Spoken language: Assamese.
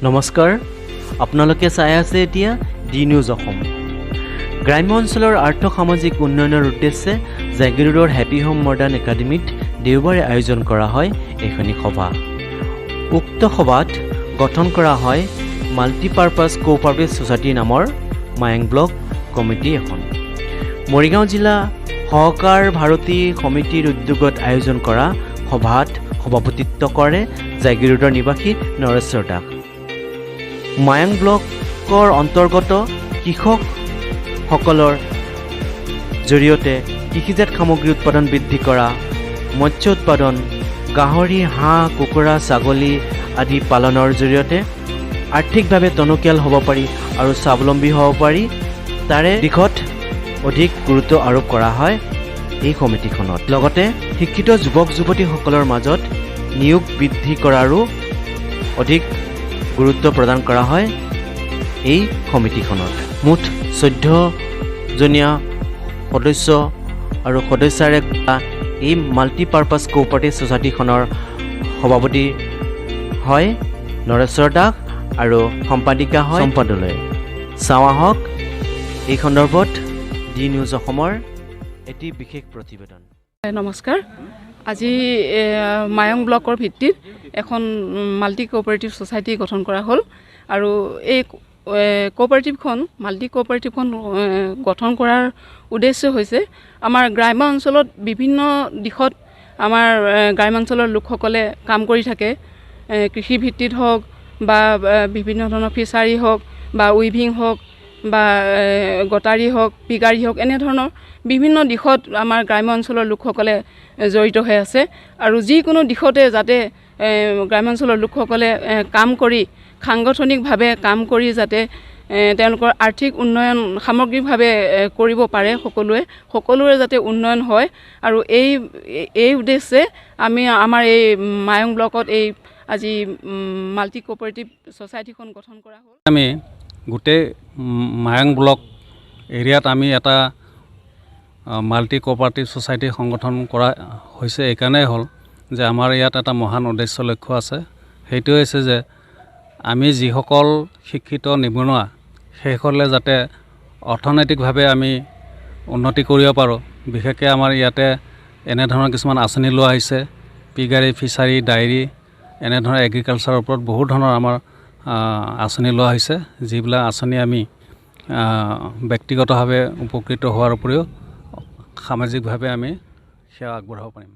নমস্কাৰ, আপোনালোকে চাই আছে এতিয়া ডি নিউজ অসম। গ্ৰাম্য অঞ্চলৰ আৰ্থ সামাজিক উন্নয়নৰ উদ্দেশ্যে জাগিৰোডৰ হেপী হোম মডাৰ্ণ একাডেমীত দেওবাৰে আয়োজন কৰা হয় এখনি সভা। উক্ত সভাত গঠন কৰা হয় মাল্টিপাৰ্পাছ কোঅপাৰেটিভ ছ'চাইটি নামৰ মায়াং ব্লক কমিটি এখন। মৰিগাঁও জিলা সহকাৰ ভাৰতী সমিতিৰ উদ্যোগত আয়োজন কৰা সভাত সভাপতিত্ব কৰে জাগিৰোডৰ নিবাসী নৰেশ্বৰ দাস। মায়াং ব্লকৰ অন্তৰ্গত কৃষকসকলৰ জৰিয়তে কৃষিজাত সামগ্ৰী উৎপাদন বৃদ্ধি কৰা, মৎস্য উৎপাদন, গাহৰি, হাঁহ, কুকুৰা, ছাগলী আদি পালনৰ জৰিয়তে আৰ্থিকভাৱে টনকিয়াল হ'ব পাৰি আৰু স্বাৱলম্বী হ'ব পাৰি, তাৰে দিশত অধিক গুৰুত্ব আৰোপ কৰা হয় এই সমিতিখনত। লগতে শিক্ষিত যুৱক যুৱতীসকলৰ মাজত নিয়োগ বৃদ্ধি কৰাৰো অধিক গুৰুত্ব প্ৰদান কৰা হয় এই সমিতিখনত। মুঠ 14জনীয়া সদস্য আৰু সদস্যাৰে এই মাল্টিপাৰ্পাছ কোঅপাৰেটিভ ছ'চাইটিখনৰ সভাপতি হয় নৰেশ্বৰ দাস আৰু সম্পাদিকা হয় সম্পাদলৈ। চাওঁ আহক এই সন্দৰ্ভত ডি নিউজ অসমৰ এটি বিশেষ প্ৰতিবেদন। নমস্কাৰ, আজি মায়ং ব্লকৰ ভিত্তিত এখন মাল্টি কোঅপাৰেটিভ ছ'চাইটি গঠন কৰা হ'ল আৰু এই কোঅপাৰেটিভখন মাল্টি কোঅপাৰেটিভখন গঠন কৰাৰ উদ্দেশ্য হৈছে আমাৰ গ্ৰাম্য অঞ্চলত বিভিন্ন দিশত আমাৰ গ্ৰাম্য অঞ্চলৰ লোকসকলে কাম কৰি থাকে। কৃষিভিত্তিত হওক বা বিভিন্ন ধৰণৰ ফিচাৰী হওক বা উইভিং হওক বা গটাৰী হওক, পিগাৰী হওক, এনেধৰণৰ বিভিন্ন দিশত আমাৰ গ্ৰাম্য অঞ্চলৰ লোকসকলে জড়িত হৈ আছে আৰু যিকোনো দিশতে যাতে গ্ৰাম্য অঞ্চলৰ লোকসকলে কাম কৰি সাংগঠনিকভাৱে কাম কৰি যাতে তেওঁলোকৰ আৰ্থিক উন্নয়ন সামগ্ৰিকভাৱে কৰিব পাৰে, সকলোৰে যাতে উন্নয়ন হয় আৰু এই উদ্দেশ্যে আমি আমাৰ এই মায়ং ব্লকত এই আজি মাল্টি কোঅপাৰেটিভ ছ'চাইটিখন গঠন কৰা হ'ল। আমি গোটেই মায়ং ব্লক এৰিয়াত আমি এটা মাল্টি কোঅপাৰেটিভ ছ'চাইটি সংগঠন কৰা হৈছে। এইকাৰণেই হ'ল যে আমাৰ ইয়াত এটা মহান উদ্দেশ্য লক্ষ্য আছে। সেইটো হৈছে যে আমি যিসকল শিক্ষিত নিবনুৱা সেইসকলে যাতে অৰ্থনৈতিকভাৱে আমি উন্নতি কৰিব পাৰোঁ। বিশেষকৈ আমাৰ ইয়াতে এনেধৰণৰ কিছুমান আঁচনি লোৱা হৈছে, পিগাৰী, ফিচাৰী, ডায়েৰী, এনেধৰণৰ এগ্ৰিকালচাৰৰ ওপৰত বহুত ধৰণৰ আমাৰ আঁচনি লোৱা হৈছে, যিবিলাক আঁচনি আমি ব্যক্তিগতভাৱে উপকৃত হোৱাৰ উপৰিও সামাজিকভাৱে আমি সেৱা আগবঢ়াব পাৰিম।